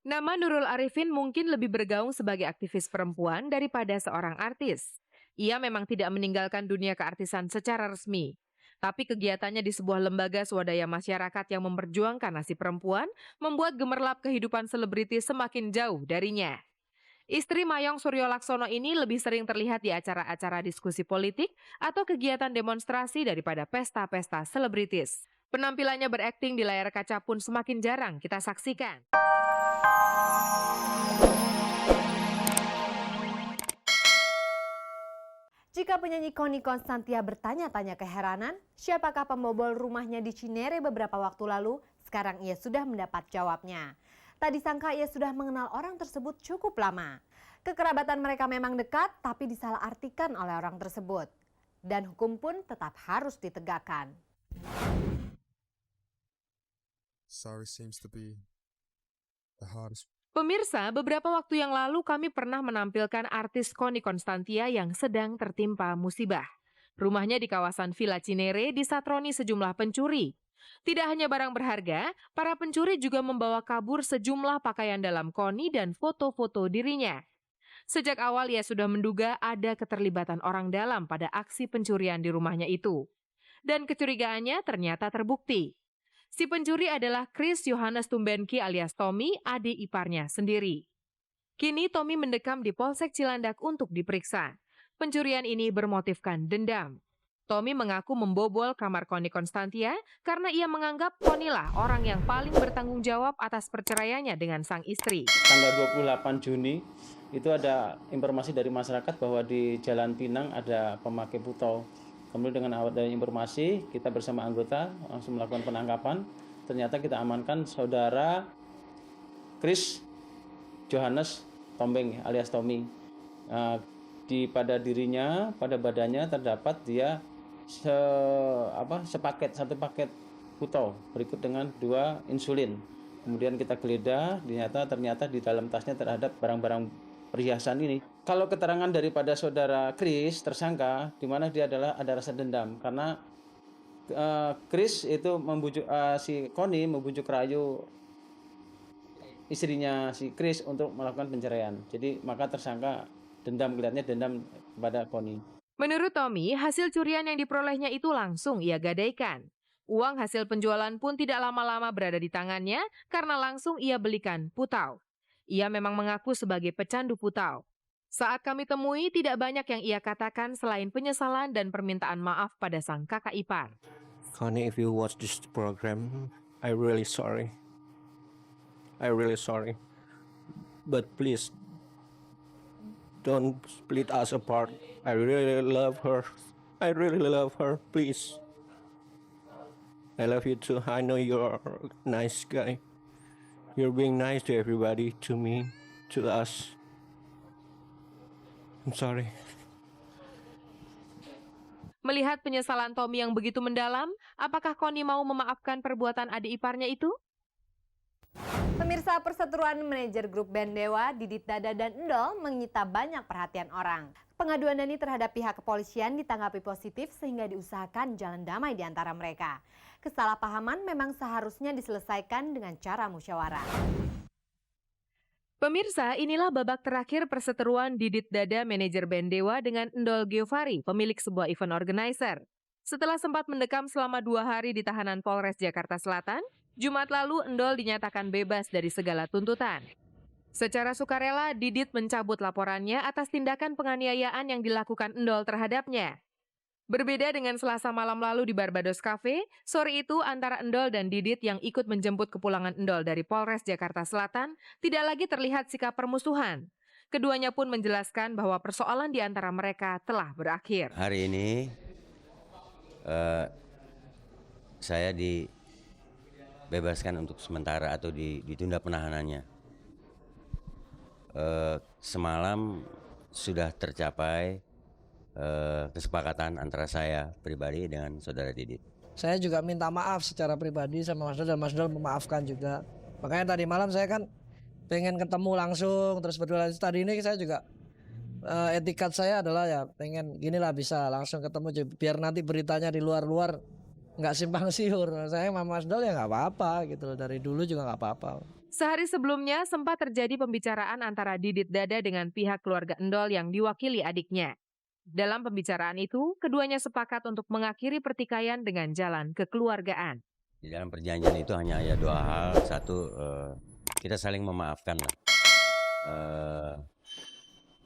Nama Nurul Arifin mungkin lebih bergaung sebagai aktivis perempuan daripada seorang artis. Ia memang tidak meninggalkan dunia keartisan secara resmi. Tapi kegiatannya di sebuah lembaga swadaya masyarakat yang memperjuangkan nasib perempuan membuat gemerlap kehidupan selebriti semakin jauh darinya. Istri Mayong Suryo Laksono ini lebih sering terlihat di acara-acara diskusi politik atau kegiatan demonstrasi daripada pesta-pesta selebritis. Penampilannya berakting di layar kaca pun semakin jarang kita saksikan. Jika penyanyi Connie Constantia bertanya-tanya keheranan, siapakah pembobol rumahnya di Cinere beberapa waktu lalu, sekarang ia sudah mendapat jawabnya. Tak disangka ia sudah mengenal orang tersebut cukup lama. Kekerabatan mereka memang dekat, tapi disalahartikan oleh orang tersebut. Dan hukum pun tetap harus ditegakkan. Sorry seems to be the hardest. Pemirsa, beberapa waktu yang lalu kami pernah menampilkan artis Connie Constantia yang sedang tertimpa musibah. Rumahnya di kawasan Villa Cinere disatroni sejumlah pencuri. Tidak hanya barang berharga, para pencuri juga membawa kabur sejumlah pakaian dalam Connie dan foto-foto dirinya. Sejak awal ia sudah menduga ada keterlibatan orang dalam pada aksi pencurian di rumahnya itu. Dan kecurigaannya ternyata terbukti. Si pencuri adalah Chris Yohanes Tumbenki alias Tommy, adik iparnya sendiri. Kini Tommy mendekam di Polsek Cilandak untuk diperiksa. Pencurian ini bermotifkan dendam. Tommy mengaku membobol kamar Connie Constantia karena ia menganggap Connie lah orang yang paling bertanggung jawab atas perceraiannya dengan sang istri. Tanggal 28 Juni itu ada informasi dari masyarakat bahwa di Jalan Pinang ada pemakai putau. Kemudian dengan adanya informasi, kita bersama anggota langsung melakukan penangkapan. Ternyata kita amankan saudara Chris Johannes Tombeng alias Tommy. Pada dirinya, pada badannya terdapat dia satu paket putau berikut dengan 2 insulin. Kemudian kita geledah, ternyata di dalam tasnya terhadap barang-barang perhiasan ini. Kalau keterangan daripada saudara Chris tersangka, di mana dia ada rasa dendam karena Chris itu membujuk si Connie membujuk rayu istrinya si Chris untuk melakukan penceraian. Jadi maka tersangka kelihatannya dendam kepada Connie. Menurut Tommy, hasil curian yang diperolehnya itu langsung ia gadaikan. Uang hasil penjualan pun tidak lama-lama berada di tangannya karena langsung ia belikan putau. Ia memang mengaku sebagai pecandu putau. Saat kami temui, tidak banyak yang ia katakan selain penyesalan dan permintaan maaf pada sang kakak ipar. Connie, if you watch this program, I really sorry. But please, don't split us apart. I really love her. Please. I love you too. I know you're a nice guy. You're being nice to everybody, to me, to us. I'm sorry. Melihat penyesalan Tommy yang begitu mendalam, apakah Connie mau memaafkan perbuatan adik iparnya itu? Pemirsa, perseteruan manajer grup band Dewa, Didit Dada dan Endol menyita banyak perhatian orang. Pengaduan Dani terhadap pihak kepolisian ditanggapi positif sehingga diusahakan jalan damai di antara mereka. Kesalahpahaman memang seharusnya diselesaikan dengan cara musyawarah. Pemirsa, inilah babak terakhir perseteruan Didit Dada manajer band Dewa dengan Endol Giovari, pemilik sebuah event organizer. Setelah sempat mendekam selama 2 hari di tahanan Polres Jakarta Selatan, Jumat lalu Endol dinyatakan bebas dari segala tuntutan. Secara sukarela, Didit mencabut laporannya atas tindakan penganiayaan yang dilakukan Endol terhadapnya. Berbeda dengan Selasa malam lalu di Barbados Cafe, sore itu antara Endol dan Didit yang ikut menjemput kepulangan Endol dari Polres Jakarta Selatan tidak lagi terlihat sikap permusuhan. Keduanya pun menjelaskan bahwa persoalan di antara mereka telah berakhir. Hari ini saya dibebaskan untuk sementara atau ditunda penahanannya. Semalam sudah tercapai kesepakatan antara saya pribadi dengan saudara Didit. Saya juga minta maaf secara pribadi sama Mas Dol dan Mas Dol memaafkan juga. Makanya tadi malam saya kan pengen ketemu langsung terus berdua. Tadi ini saya juga etikat saya adalah ya pengen ginilah bisa langsung ketemu biar nanti beritanya di luar nggak simpang siur. Saya sama Mas Dol ya nggak apa-apa gitu, dari dulu juga nggak apa-apa. Sehari sebelumnya sempat terjadi pembicaraan antara Didit Dada dengan pihak keluarga Endol yang diwakili adiknya. Dalam pembicaraan itu, keduanya sepakat untuk mengakhiri pertikaian dengan jalan kekeluargaan. Di dalam perjanjian itu hanya ada dua hal. Satu, kita saling memaafkan lah.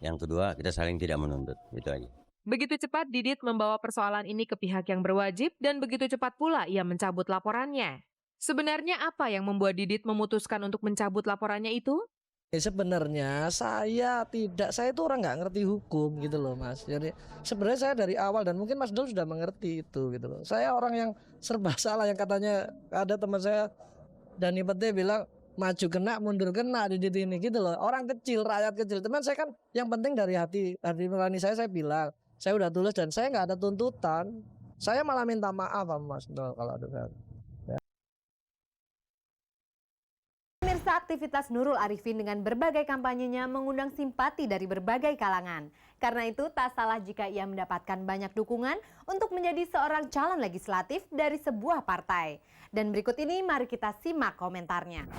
Yang kedua, kita saling tidak menuntut. Itu aja. Begitu cepat Didit membawa persoalan ini ke pihak yang berwajib dan begitu cepat pula ia mencabut laporannya. Sebenarnya apa yang membuat Didit memutuskan untuk mencabut laporannya itu? Sebenarnya saya itu orang nggak ngerti hukum gitu loh Mas. Jadi sebenarnya saya dari awal dan mungkin Mas Dul sudah mengerti itu gitu loh. Saya orang yang serba salah, yang katanya ada teman saya Dani Pete bilang maju kena mundur kena di ini gitu loh. Orang kecil, rakyat kecil. Teman saya kan yang penting dari hati nurani saya bilang saya udah tulis dan saya nggak ada tuntutan. Saya malah minta maaf sama Mas Dul kalau ada. Pemirsa, aktivitas Nurul Arifin dengan berbagai kampanyenya mengundang simpati dari berbagai kalangan. Karena itu tak salah jika ia mendapatkan banyak dukungan untuk menjadi seorang calon legislatif dari sebuah partai. Dan berikut ini mari kita simak komentarnya.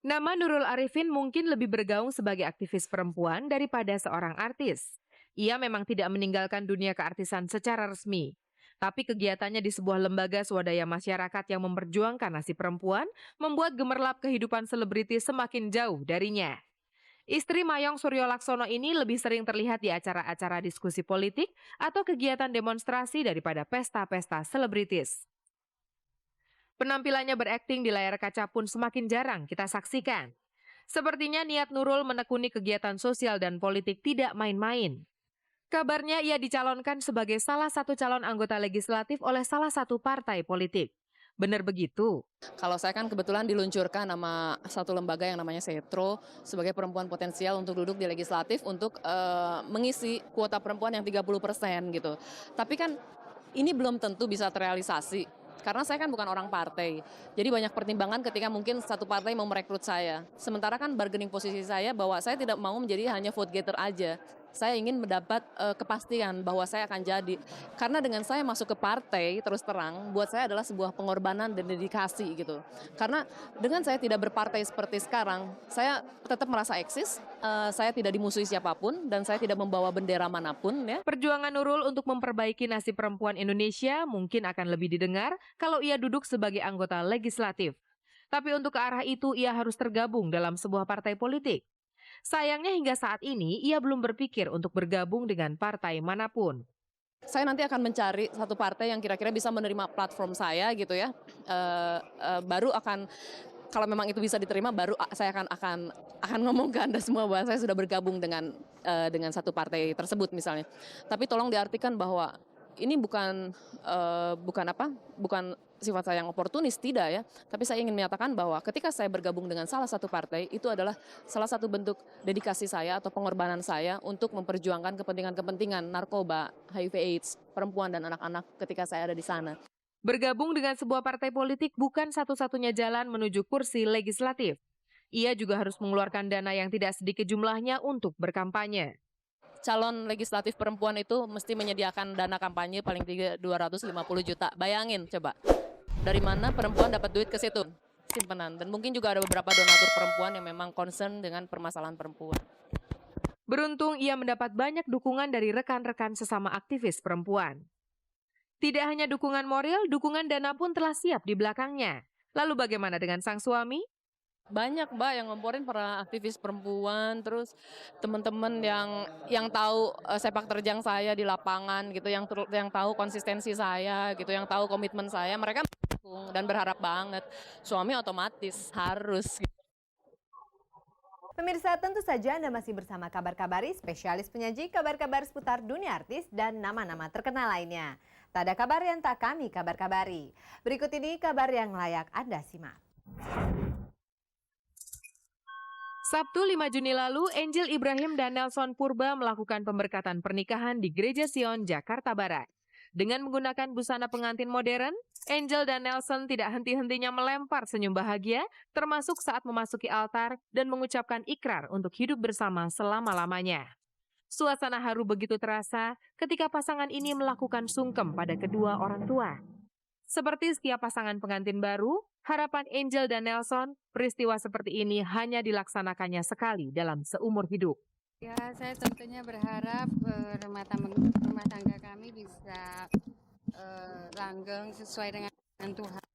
Nama Nurul Arifin mungkin lebih bergaung sebagai aktivis perempuan daripada seorang artis. Ia memang tidak meninggalkan dunia keartisan secara resmi. Tapi kegiatannya di sebuah lembaga swadaya masyarakat yang memperjuangkan nasib perempuan membuat gemerlap kehidupan selebriti semakin jauh darinya. Istri Mayong Suryo Laksono ini lebih sering terlihat di acara-acara diskusi politik atau kegiatan demonstrasi daripada pesta-pesta selebritis. Penampilannya berakting di layar kaca pun semakin jarang kita saksikan. Sepertinya niat Nurul menekuni kegiatan sosial dan politik tidak main-main. Kabarnya ia dicalonkan sebagai salah satu calon anggota legislatif oleh salah satu partai politik. Benar begitu? Kalau saya kan kebetulan diluncurkan nama satu lembaga yang namanya Setro sebagai perempuan potensial untuk duduk di legislatif untuk mengisi kuota perempuan yang 30% gitu. Tapi kan ini belum tentu bisa terrealisasi. Karena saya kan bukan orang partai. Jadi banyak pertimbangan ketika mungkin satu partai mau merekrut saya. Sementara kan bargaining posisi saya bahwa saya tidak mau menjadi hanya vote getter aja. Saya ingin mendapat kepastian bahwa saya akan jadi. Karena dengan saya masuk ke partai, terus terang, buat saya adalah sebuah pengorbanan dan dedikasi gitu. Karena dengan saya tidak berpartai seperti sekarang, saya tetap merasa eksis, saya tidak dimusuhi siapapun, dan saya tidak membawa bendera manapun. Ya. Perjuangan Nurul untuk memperbaiki nasib perempuan Indonesia mungkin akan lebih didengar kalau ia duduk sebagai anggota legislatif. Tapi untuk ke arah itu ia harus tergabung dalam sebuah partai politik. Sayangnya hingga saat ini ia belum berpikir untuk bergabung dengan partai manapun. Saya nanti akan mencari satu partai yang kira-kira bisa menerima platform saya gitu ya. Baru akan, kalau memang itu bisa diterima, baru saya akan ngomong ke Anda semua bahwa saya sudah bergabung dengan satu partai tersebut misalnya. Tapi tolong diartikan bahwa ini bukan sifat saya yang oportunis, tidak ya. Tapi saya ingin menyatakan bahwa ketika saya bergabung dengan salah satu partai, itu adalah salah satu bentuk dedikasi saya atau pengorbanan saya untuk memperjuangkan kepentingan-kepentingan narkoba, HIV/AIDS, perempuan dan anak-anak ketika saya ada di sana. Bergabung dengan sebuah partai politik bukan satu-satunya jalan menuju kursi legislatif. Ia juga harus mengeluarkan dana yang tidak sedikit jumlahnya untuk berkampanye. Calon legislatif perempuan itu mesti menyediakan dana kampanye paling tidak 250 juta. Bayangin coba. Dari mana perempuan dapat duit ke situ? Simpanan. Dan mungkin juga ada beberapa donatur perempuan yang memang concern dengan permasalahan perempuan. Beruntung ia mendapat banyak dukungan dari rekan-rekan sesama aktivis perempuan. Tidak hanya dukungan moral, dukungan dana pun telah siap di belakangnya. Lalu bagaimana dengan sang suami? Banyak Mbak yang ngomporin para aktivis perempuan, terus teman-teman yang tahu sepak terjang saya di lapangan gitu, yang tahu konsistensi saya gitu, yang tahu komitmen saya, mereka mendukung dan berharap banget. Suami otomatis harus. Pemirsa, tentu saja Anda masih bersama Kabar Kabari, spesialis penyaji kabar-kabar seputar dunia artis dan nama-nama terkenal lainnya. Tak ada kabar yang tak kami Kabar Kabari. Berikut ini kabar yang layak Anda simak. Sabtu 5 Juni lalu, Angel Ibrahim dan Nelson Purba melakukan pemberkatan pernikahan di Gereja Sion, Jakarta Barat. Dengan menggunakan busana pengantin modern, Angel dan Nelson tidak henti-hentinya melempar senyum bahagia, termasuk saat memasuki altar dan mengucapkan ikrar untuk hidup bersama selama-lamanya. Suasana haru begitu terasa ketika pasangan ini melakukan sungkem pada kedua orang tua. Seperti setiap pasangan pengantin baru, Harapan Angel dan Nelson, peristiwa seperti ini hanya dilaksanakannya sekali dalam seumur hidup. Ya, saya tentunya berharap rumah tangga kami bisa langgeng sesuai dengan Tuhan.